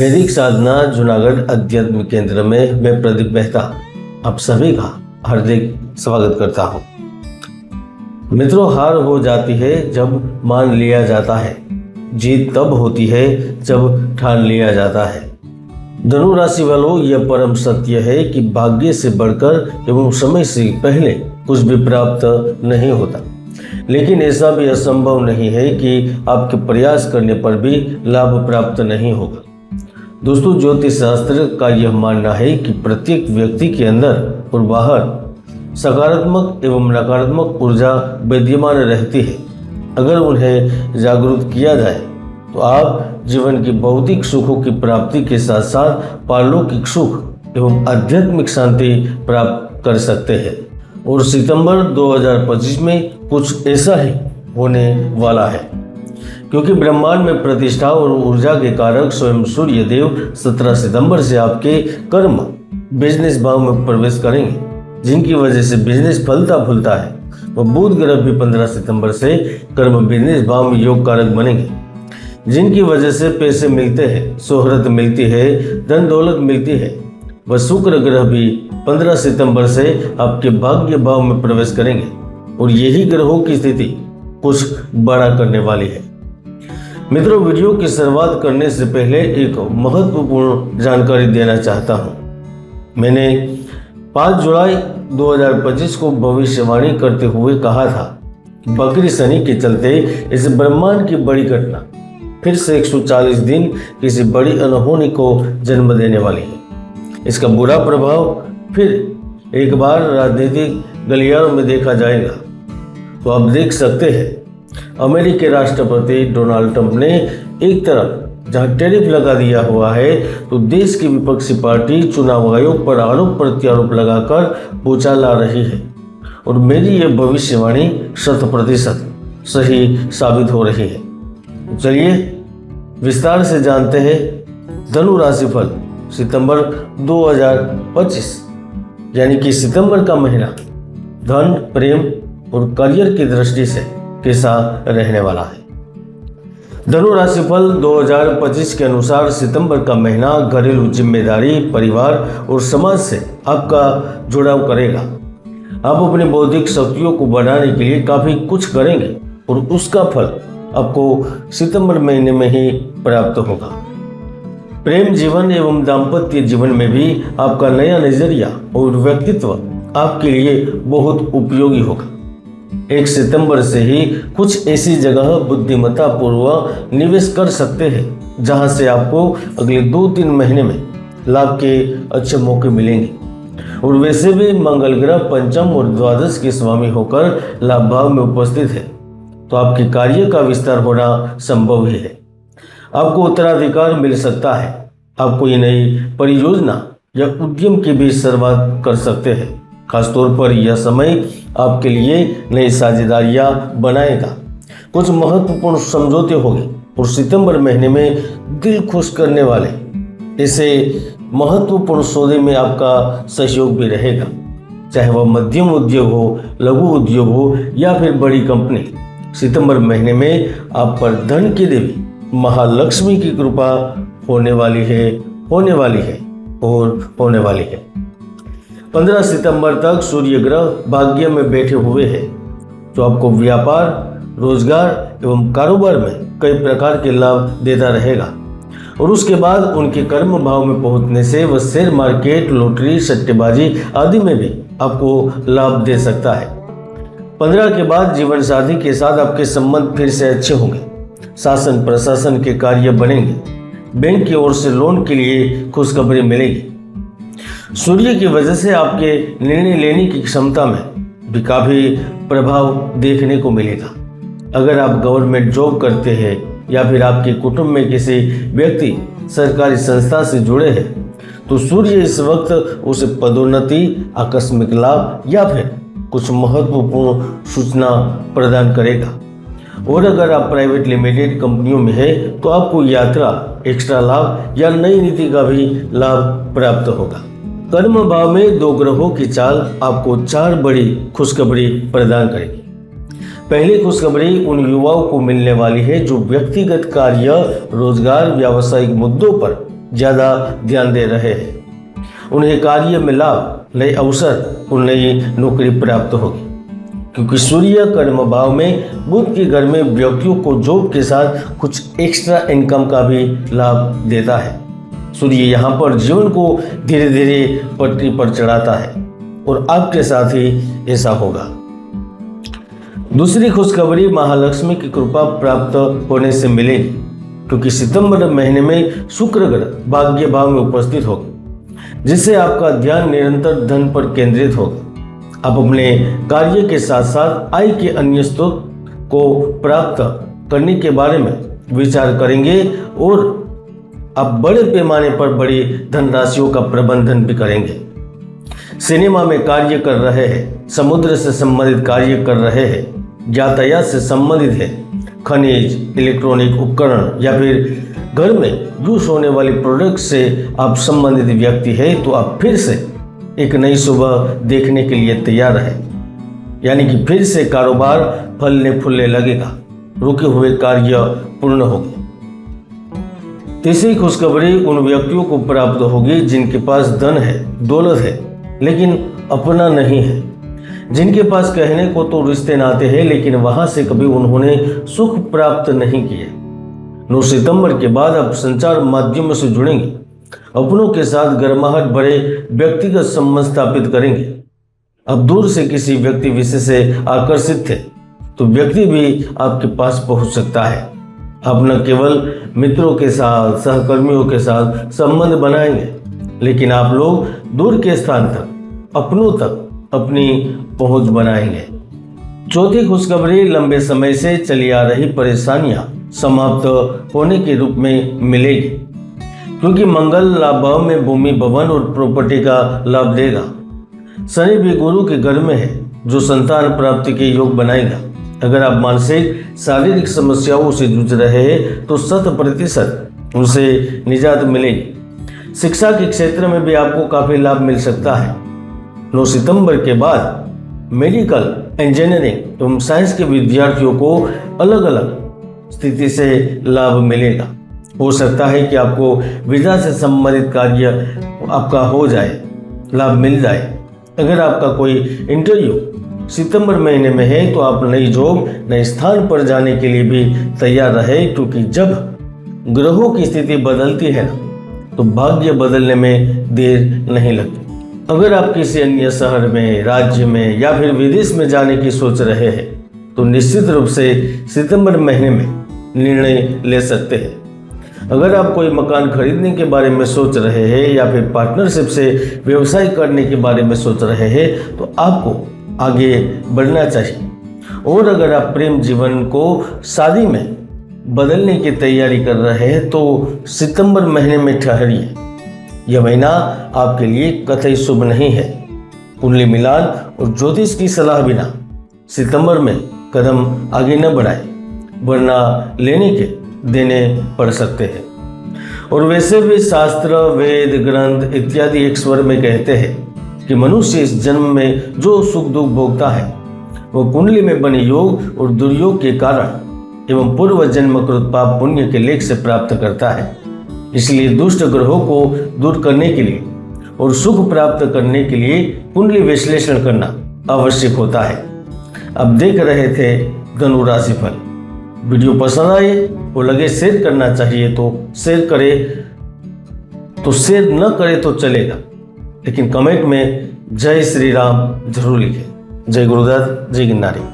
वैदिक साधना जूनागढ़ अध्यात्म केंद्र में मैं प्रदीप मेहता आप सभी का हार्दिक स्वागत करता हूं। मित्रों, हार हो जाती है जब मान लिया जाता है, जीत तब होती है जब ठान लिया जाता है। धनु राशि वालों, यह परम सत्य है कि भाग्य से बढ़कर एवं समय से पहले कुछ भी प्राप्त नहीं होता, लेकिन ऐसा भी असंभव नहीं है कि आपके प्रयास करने पर भी लाभ प्राप्त नहीं होगा। दोस्तों, ज्योतिष शास्त्र का यह मानना है कि प्रत्येक व्यक्ति के अंदर और बाहर सकारात्मक एवं नकारात्मक ऊर्जा विद्यमान रहती है। अगर उन्हें जागरूक किया जाए तो आप जीवन की भौतिक सुखों की प्राप्ति के साथ साथ पारलौकिक सुख एवं आध्यात्मिक शांति प्राप्त कर सकते हैं। और सितंबर 2025 में कुछ ऐसा ही होने वाला है, क्योंकि ब्रह्मांड में प्रतिष्ठा और ऊर्जा के कारक स्वयं सूर्य देव 17 सितंबर से आपके कर्म बिजनेस भाव में प्रवेश करेंगे, जिनकी वजह से बिजनेस फलता फूलता है। और बुध ग्रह भी 15 सितंबर से कर्म बिजनेस भाव में योग कारक बनेंगे, जिनकी वजह से पैसे मिलते हैं, शोहरत मिलती है, धन दौलत मिलती है। वह शुक्र ग्रह भी 15 सितंबर से आपके भाग्य भाव में प्रवेश करेंगे और यही ग्रहों की स्थिति कुछ बड़ा करने वाली है। मित्रों, वीडियो की शुरुआत करने से पहले एक महत्वपूर्ण जानकारी देना चाहता हूं। मैंने 5 जुलाई 2025 को भविष्यवाणी करते हुए कहा था कि बकरी शनि के चलते इस ब्रह्मांड की बड़ी घटना फिर से 140 दिन किसी बड़ी अनहोनी को जन्म देने वाली है। इसका बुरा प्रभाव फिर एक बार राजनीतिक गलियारों में देखा जाएगा। तो आप देख सकते हैं, अमेरिकी राष्ट्रपति डोनाल्ड ट्रंप ने एक तरफ जहां टैरिफ लगा दिया हुआ है, तो देश की विपक्षी पार्टी चुनाव आयोग पर आरोप प्रत्यारोप लगाकर पूछा ला रही है। और मेरी यह भविष्यवाणी 100% सही साबित हो रही है। चलिए विस्तार से जानते हैं धनु राशिफल सितंबर 2025, यानी कि सितंबर का महीना धन, प्रेम और करियर की दृष्टि से कैसा रहने वाला है। धनु राशिफल 2025 के अनुसार सितंबर का महीना घरेलू जिम्मेदारी, परिवार और समाज से आपका जुड़ाव करेगा। आप अपनी बौद्धिक शक्तियों को बढ़ाने के लिए काफी कुछ करेंगे और उसका फल आपको सितंबर महीने में ही प्राप्त होगा। प्रेम जीवन एवं दाम्पत्य जीवन में भी आपका नया नजरिया और व्यक्तित्व आपके लिए बहुत उपयोगी होगा। 1 सितंबर से ही कुछ ऐसी जगह बुद्धिमत्ता पूर्वक निवेश कर सकते हैं जहां से आपको अगले 2-3 महीने में लाभ के अच्छे मौके मिलेंगे। और वैसे भी मंगल ग्रह पंचम और द्वादश के स्वामी होकर लाभ भाव में उपस्थित है, तो आपके कार्य का विस्तार होना संभव ही है। आपको उत्तराधिकार मिल सकता है। आप कोई नई परियोजना या उद्यम की भी शुरुआत कर सकते हैं। खासतौर पर यह समय आपके लिए नई साझेदारियां बनाएगा। कुछ महत्वपूर्ण समझौते होंगे और सितंबर महीने में दिल खुश करने वाले ऐसे महत्वपूर्ण सौदे में आपका सहयोग भी रहेगा, चाहे वह मध्यम उद्योग हो, लघु उद्योग हो या फिर बड़ी कंपनी। सितंबर महीने में आप पर धन की देवी महालक्ष्मी की कृपा होने वाली है। 15 सितंबर तक सूर्य ग्रह भाग्य में बैठे हुए हैं, जो आपको व्यापार, रोजगार एवं कारोबार में कई प्रकार के लाभ देता रहेगा। और उसके बाद उनके कर्म भाव में पहुंचने से वह शेयर मार्केट, लॉटरी, सट्टेबाजी आदि में भी आपको लाभ दे सकता है। 15 के बाद जीवन साथी के साथ आपके संबंध फिर से अच्छे होंगे। शासन प्रशासन के कार्य बनेंगे। बैंक की ओर से लोन के लिए खुशखबरी मिलेगी। सूर्य की वजह से आपके निर्णय लेने की क्षमता में भी काफी प्रभाव देखने को मिलेगा। अगर आप गवर्नमेंट जॉब करते हैं या फिर आपके कुटुंब में किसी व्यक्ति सरकारी संस्था से जुड़े हैं, तो सूर्य इस वक्त उसे पदोन्नति, आकस्मिक लाभ या फिर कुछ महत्वपूर्ण सूचना प्रदान करेगा। और अगर आप प्राइवेट लिमिटेड कंपनियों में है, तो आपको यात्रा, एक्स्ट्रा लाभ या नई नीति का भी लाभ प्राप्त होगा। कर्म भाव में 2 ग्रहों की चाल आपको 4 बड़ी खुशखबरी प्रदान करेगी। पहली खुशखबरी उन युवाओं को मिलने वाली है जो व्यक्तिगत कार्य, रोजगार, व्यावसायिक मुद्दों पर ज़्यादा ध्यान दे रहे हैं। उन्हें कार्य में लाभ, नए अवसर और नई नौकरी प्राप्त होगी, क्योंकि सूर्य कर्म भाव में बुध के घर में व्यक्तियों को जॉब के साथ कुछ एक्स्ट्रा इनकम का भी लाभ देता है। सूर्य यहाँ पर जीवन को धीरे धीरे पटरी पर चढ़ाता है और आपके साथ ही ऐसा होगा। दूसरी खुशखबरी महालक्ष्मी की कृपा प्राप्त होने से मिलेगी, क्योंकि सितंबर महीने में शुक्र ग्रह भाग्य भाव में उपस्थित होगा, जिससे आपका ध्यान निरंतर धन पर केंद्रित होगा। आप अपने कार्य के साथ साथ आय के अन्य स्रोत को प्राप्त करने के बारे में विचार करेंगे और आप बड़े पैमाने पर बड़ी धनराशियों का प्रबंधन भी करेंगे। सिनेमा में कार्य कर रहे हैं, समुद्र से संबंधित कार्य कर रहे हैं, यातायात से संबंधित है, खनिज, इलेक्ट्रॉनिक उपकरण या फिर घर में यूज होने वाली प्रोडक्ट से आप संबंधित व्यक्ति है, तो आप फिर से एक नई सुबह देखने के लिए तैयार है। यानी कि फिर से कारोबार फलने फूलने लगेगा, रुके हुए कार्य पूर्ण होंगे। तीसरी खुशखबरी उन व्यक्तियों को प्राप्त होगी जिनके पास धन है, दौलत है, लेकिन अपना नहीं है, जिनके पास कहने को तो रिश्ते नाते हैं, लेकिन वहां से कभी उन्होंने सुख प्राप्त नहीं किए। 9 सितंबर के बाद आप संचार माध्यमों से जुड़ेंगे, अपनों के साथ गर्माहट भरे व्यक्तिगत संबंध स्थापित करेंगे। अब दूर से किसी व्यक्ति विशेष से आकर्षित थे तो व्यक्ति भी आपके पास पहुंच सकता है। आप न केवल मित्रों के साथ, सहकर्मियों के साथ संबंध बनाएंगे, लेकिन आप लोग दूर के स्थान तक, अपनों तक अपनी पहुंच बनाएंगे। चौथी खुशखबरी लंबे समय से चली आ रही परेशानियां समाप्त होने के रूप में मिलेगी, क्योंकि मंगल लाभ भाव में भूमि, भवन और प्रॉपर्टी का लाभ देगा। शनि भी गुरु के घर में है, जो संतान प्राप्ति के योग बनाएगा। अगर आप मानसिक शारीरिक समस्याओं से जूझ रहे हैं तो 100% उनसे निजात मिलेगी। शिक्षा के क्षेत्र में भी आपको काफी लाभ मिल सकता है। 9 सितंबर के बाद मेडिकल, इंजीनियरिंग एवं साइंस के विद्यार्थियों को अलग अलग स्थिति से लाभ मिलेगा। हो सकता है कि आपको वीजा से संबंधित कार्य आपका हो जाए, लाभ मिल जाए। अगर आपका कोई इंटरव्यू सितंबर महीने में है तो आप नई जॉब, नए स्थान पर जाने के लिए भी तैयार रहे, क्योंकि जब ग्रहों की स्थिति बदलती है ना, तो भाग्य बदलने में देर नहीं लगती। अगर आप किसी अन्य शहर में, राज्य में या फिर विदेश में जाने की सोच रहे हैं तो निश्चित रूप से सितंबर महीने में निर्णय ले सकते हैं। अगर आप कोई मकान खरीदने के बारे में सोच रहे हैं या फिर पार्टनरशिप से व्यवसाय करने के बारे में सोच रहे हैं तो आपको आगे बढ़ना चाहिए। और अगर आप प्रेम जीवन को शादी में बदलने की तैयारी कर रहे हैं तो सितंबर महीने में ठहरिए। यह महीना आपके लिए कतई शुभ नहीं है। कुंडली मिलान और ज्योतिष की सलाह बिना सितंबर में कदम आगे न बढ़ाए, वरना लेने के देने पड़ सकते हैं। और वैसे भी शास्त्र, वेद, ग्रंथ इत्यादि एक स्वर में कहते हैं कि मनुष्य इस जन्म में जो सुख दुख भोगता है वो कुंडली में बने योग और दुर्योग के कारण एवं पूर्व जन्मकृत पाप पुण्य के लेख से प्राप्त करता है। इसलिए दुष्ट ग्रहों को दूर करने के लिए और सुख प्राप्त करने के लिए कुंडली विश्लेषण करना आवश्यक होता है। अब देख रहे थे धनु राशि फल। वीडियो पसंद आए और लगे शेयर करना चाहिए तो शेयर करें, तो शेयर न करें तो चलेगा, लेकिन कमेंट में जय श्री राम जरूर लिखें। जय गुरुदत्त, जय गिरनारी।